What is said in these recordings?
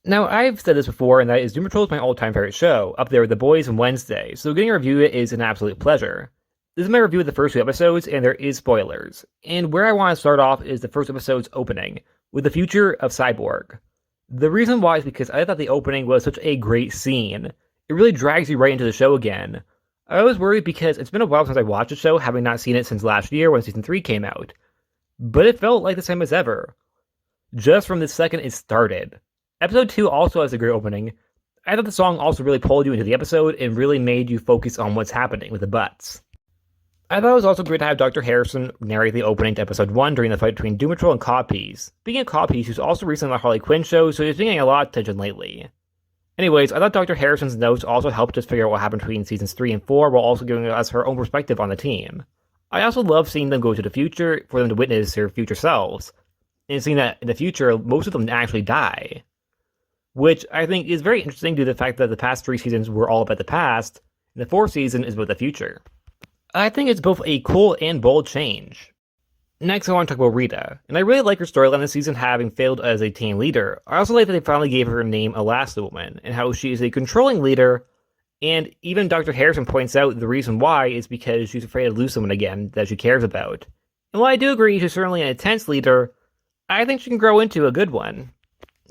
Now, I've said this before, and that is Doom Patrol is my all-time favorite show, up there with The Boys and Wednesday, so getting to review it is an absolute pleasure. This is my review of the first two episodes, and there is spoilers. And where I want to start off is the first episode's opening, with the future of Cyborg. The reason why is because I thought the opening was such a great scene. It really drags you right into the show again. I was worried because it's been a while since I watched the show, having not seen it since last year when Season 3 came out. But it felt like the same as ever. Just from the second it started. Episode 2 also has a great opening. I thought the song also really pulled you into the episode and really made you focus on what's happening with the butts. I thought it was also great to have Dr. Harrison narrate the opening to episode 1 during the fight between Doom Patrol and Codpiece. Speaking of Codpiece, who's also recently on the Harley Quinn show, so he's been getting a lot of attention lately. Anyways, I thought Dr. Harrison's notes also helped us figure out what happened between seasons 3 and 4 while also giving us her own perspective on the team. I also love seeing them go to the future for them to witness their future selves, and seeing that in the future, most of them actually die. Which I think is very interesting due to the fact that the past 3 seasons were all about the past, and the 4th season is about the future. I think it's both a cool and bold change. Next, I want to talk about Rita, and I really like her storyline this season having failed as a team leader. I also like that they finally gave her name Elasti-Woman, and how she is a controlling leader, and even Dr. Harrison points out the reason why is because she's afraid to lose someone again that she cares about. And while I do agree she's certainly an intense leader, I think she can grow into a good one.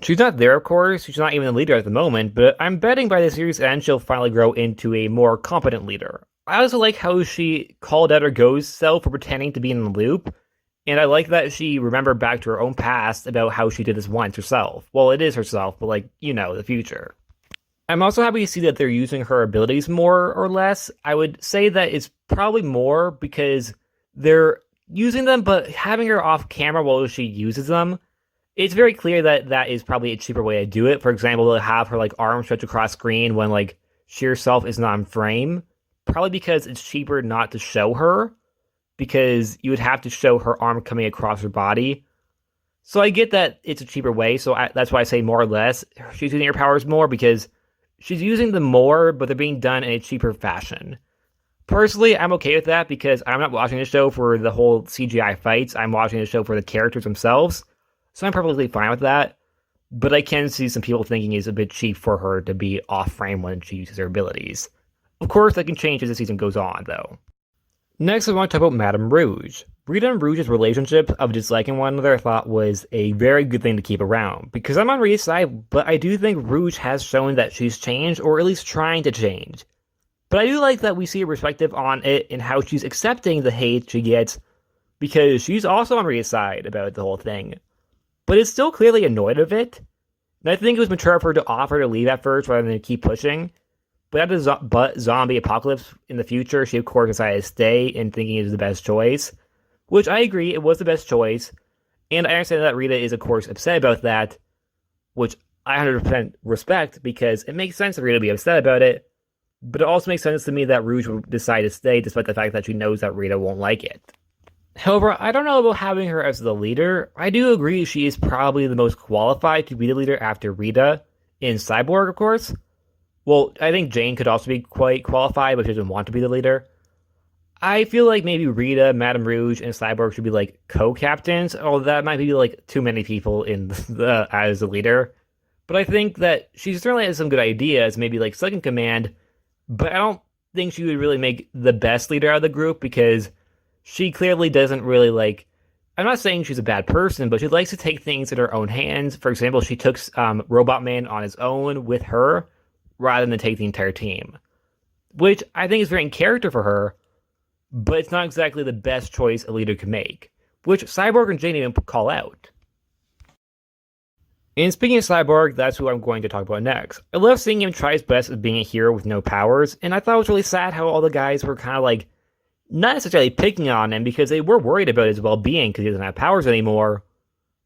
She's not there, of course, she's not even the leader at the moment, but I'm betting by the series' end she'll finally grow into a more competent leader. I also like how she called out her ghost self for pretending to be in the loop, and I like that she remembered back to her own past about how she did this once herself. Well, it is herself, but the future. I'm also happy to see that they're using her abilities more or less. I would say that it's probably more because they're using them, but having her off camera while she uses them. It's very clear that that is probably a cheaper way to do it. For example, to have her arm stretch across screen when she herself is not in frame. Probably because it's cheaper not to show her, because you would have to show her arm coming across her body. So I get that it's a cheaper way, so that's why I say more or less. She's using her powers more because she's using them more, but they're being done in a cheaper fashion. Personally, I'm okay with that because I'm not watching the show for the whole CGI fights. I'm watching the show for the characters themselves. So I'm perfectly fine with that, but I can see some people thinking it's a bit cheap for her to be off-frame when she uses her abilities. Of course, that can change as the season goes on, though. Next, I want to talk about Madame Rouge. Rita and Rouge's relationship of disliking one another I thought was a very good thing to keep around, because I'm on Rita's side, but I do think Rouge has shown that she's changed, or at least trying to change. But I do like that we see a perspective on it and how she's accepting the hate she gets, because she's also on Rita's side about the whole thing. But is still clearly annoyed of it. And I think it was mature of her to offer to leave at first rather than to keep pushing. But after the zombie apocalypse in the future, she of course decided to stay and thinking it was the best choice. Which I agree, it was the best choice. And I understand that Rita is of course upset about that. Which I 100% respect because it makes sense for Rita to be upset about it. But it also makes sense to me that Rouge would decide to stay despite the fact that she knows that Rita won't like it. However, I don't know about having her as the leader. I do agree she is probably the most qualified to be the leader after Rita, in Cyborg, of course. Well, I think Jane could also be quite qualified, but she doesn't want to be the leader. I feel like maybe Rita, Madame Rouge, and Cyborg should be co-captains, although that might be too many people as the leader. But I think that she certainly has some good ideas, maybe second command, but I don't think she would really make the best leader out of the group because she clearly doesn't really I'm not saying she's a bad person, but she likes to take things in her own hands. For example, she took Robot Man on his own with her, rather than take the entire team. Which I think is very in character for her, but it's not exactly the best choice a leader can make. Which Cyborg and Jane even call out. And speaking of Cyborg, that's who I'm going to talk about next. I love seeing him try his best at being a hero with no powers, and I thought it was really sad how all the guys were kind of not necessarily picking on him because they were worried about his well-being because he doesn't have powers anymore,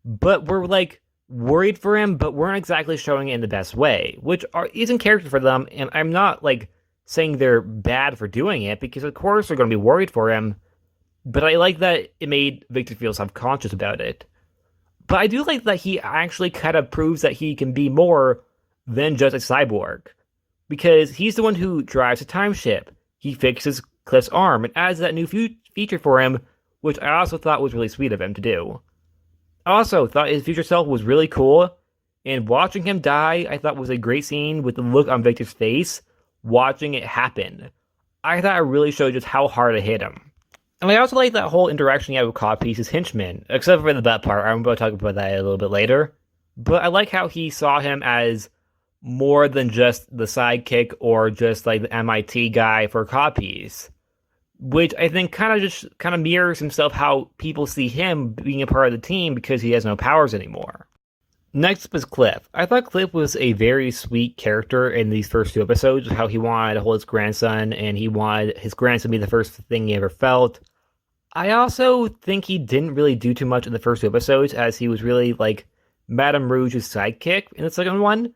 but were worried for him, but weren't exactly showing it in the best way, which is in character for them, and I'm not saying they're bad for doing it because of course they're going to be worried for him, but I like that it made Victor feel self-conscious about it. But I do like that he actually kind of proves that he can be more than just a cyborg, because he's the one who drives a time ship. He fixes Cliff's arm and adds that new feature for him, which I also thought was really sweet of him to do. I also thought his future self was really cool, And watching him die, I thought was a great scene with the look on Victor's face, watching it happen. I thought it really showed just how hard it hit him. And I also like that whole interaction he had with Codpiece's henchman, except for the butt part. I'm going to talk about that a little bit later. But I like how he saw him as more than just the sidekick or just like the MIT guy for Codpiece, which I think kind of mirrors himself how people see him being a part of the team because he has no powers anymore. Next was Cliff. I thought Cliff was a very sweet character in these first 2 episodes, how he wanted to hold his grandson and he wanted his grandson to be the first thing he ever felt. I also think he didn't really do too much in the first 2 episodes, as he was really like Madame Rouge's sidekick in the second one.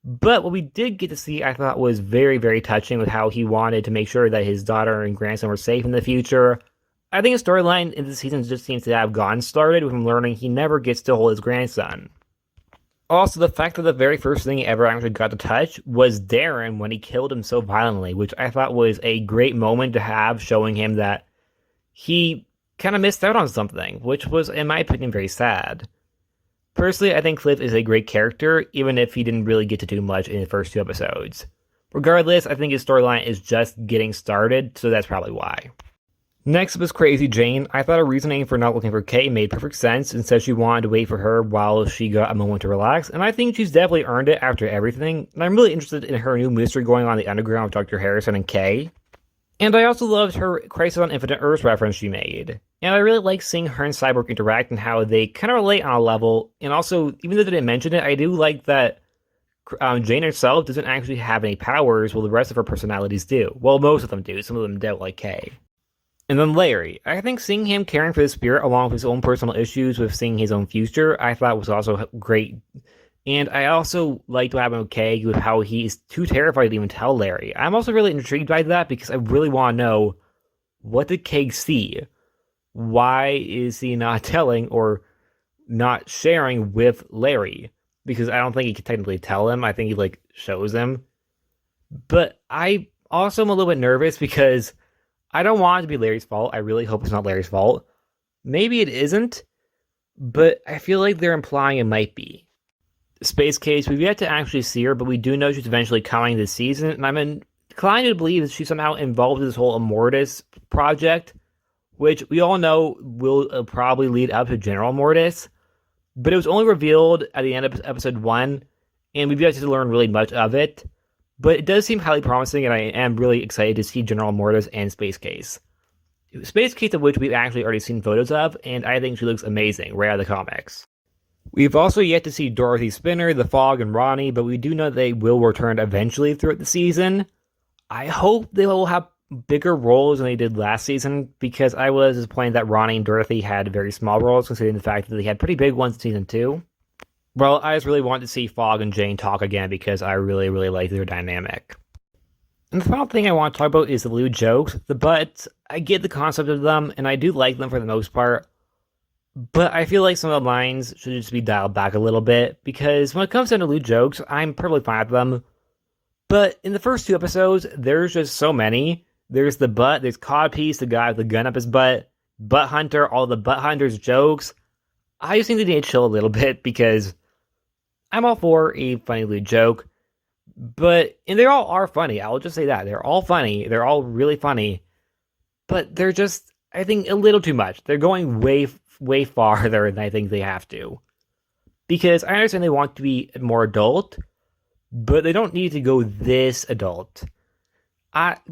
But what we did get to see, I thought, was very, very touching with how he wanted to make sure that his daughter and grandson were safe in the future. I think his storyline in this season just seems to have gotten started with him learning he never gets to hold his grandson. Also, the fact that the very first thing he ever actually got to touch was Darren when he killed him so violently, which I thought was a great moment to have, showing him that he kind of missed out on something, which was, in my opinion, very sad. Personally, I think Cliff is a great character, even if he didn't really get to do much in the first 2 episodes. Regardless, I think his storyline is just getting started, so that's probably why. Next was Crazy Jane. I thought her reasoning for not looking for Kay made perfect sense, and said she wanted to wait for her while she got a moment to relax, and I think she's definitely earned it after everything, and I'm really interested in her new mystery going on in the underground with Dr. Harrison and Kay. And I also loved her Crisis on Infinite Earths reference she made. And I really like seeing her and Cyborg interact and how they kind of relate on a level. And also, even though they didn't mention it, I do like that Jane herself doesn't actually have any powers, while the rest of her personalities do. Well, most of them do. Some of them don't, like Kay. And then Larry. I think seeing him caring for the spirit along with his own personal issues with seeing his own future, I thought was also great. And I also liked what happened with Kay, with how he's too terrified to even tell Larry. I'm also really intrigued by that because I really want to know, what did Kay see? Why is he not telling or not sharing with Larry? Because I don't think he can technically tell him. I think he shows him. But I also am a little bit nervous because I don't want it to be Larry's fault. I really hope it's not Larry's fault. Maybe it isn't, but I feel like they're implying it might be. Space Case, we've yet to actually see her, but we do know she's eventually coming this season, and I'm inclined to believe that she's somehow involved in this whole Immortus project, which we all know will probably lead up to General Immortus, but it was only revealed at the end of episode 1, and we've yet to learn really much of it, but it does seem highly promising, and I am really excited to see General Immortus and Space Case. Space Case, of which we've actually already seen photos of, and I think she looks amazing right out of the comics. We've also yet to see Dorothy Spinner, The Fog, and Ronnie, but we do know they will return eventually throughout the season. I hope they will have bigger roles than they did last season, because I was disappointed that Ronnie and Dorothy had very small roles, considering the fact that they had pretty big ones in season 2. Well, I just really want to see Fog and Jane talk again, because I really, really like their dynamic. And the final thing I want to talk about is the lewd jokes. But I get the concept of them, and I do like them for the most part. But I feel like some of the lines should just be dialed back a little bit, because when it comes down to lewd jokes, I'm perfectly fine with them. But in the first 2 episodes, there's just so many. There's the butt, there's Codpiece, the guy with the gun up his butt, Butt Hunter, all the Butt Hunter's jokes. I just think they need to chill a little bit, because I'm all for a funny lewd joke. And they all are funny, I'll just say that. They're all funny, they're all really funny. But they're just, I think, a little too much. They're going way farther than I think they have to. Because I understand they want to be more adult, but they don't need to go this adult.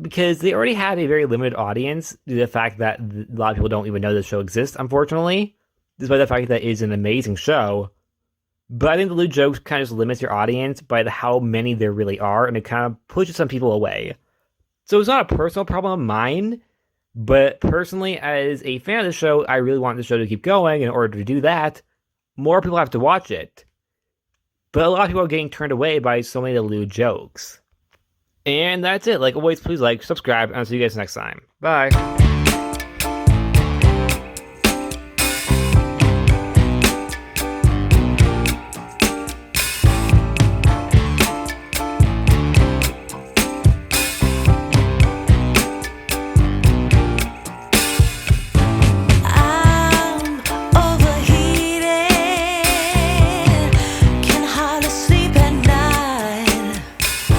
Because they already have a very limited audience due to the fact that a lot of people don't even know this show exists, unfortunately. Despite the fact that it is an amazing show. But I think the lewd jokes kind of just limits your audience by how many there really are, and it kind of pushes some people away. So it's not a personal problem of mine, but personally, as a fan of the show, I really want the show to keep going. In order to do that, more people have to watch it. But a lot of people are getting turned away by so many of the lewd jokes. And that's it. Like always, please like, subscribe, and I'll see you guys next time. Bye.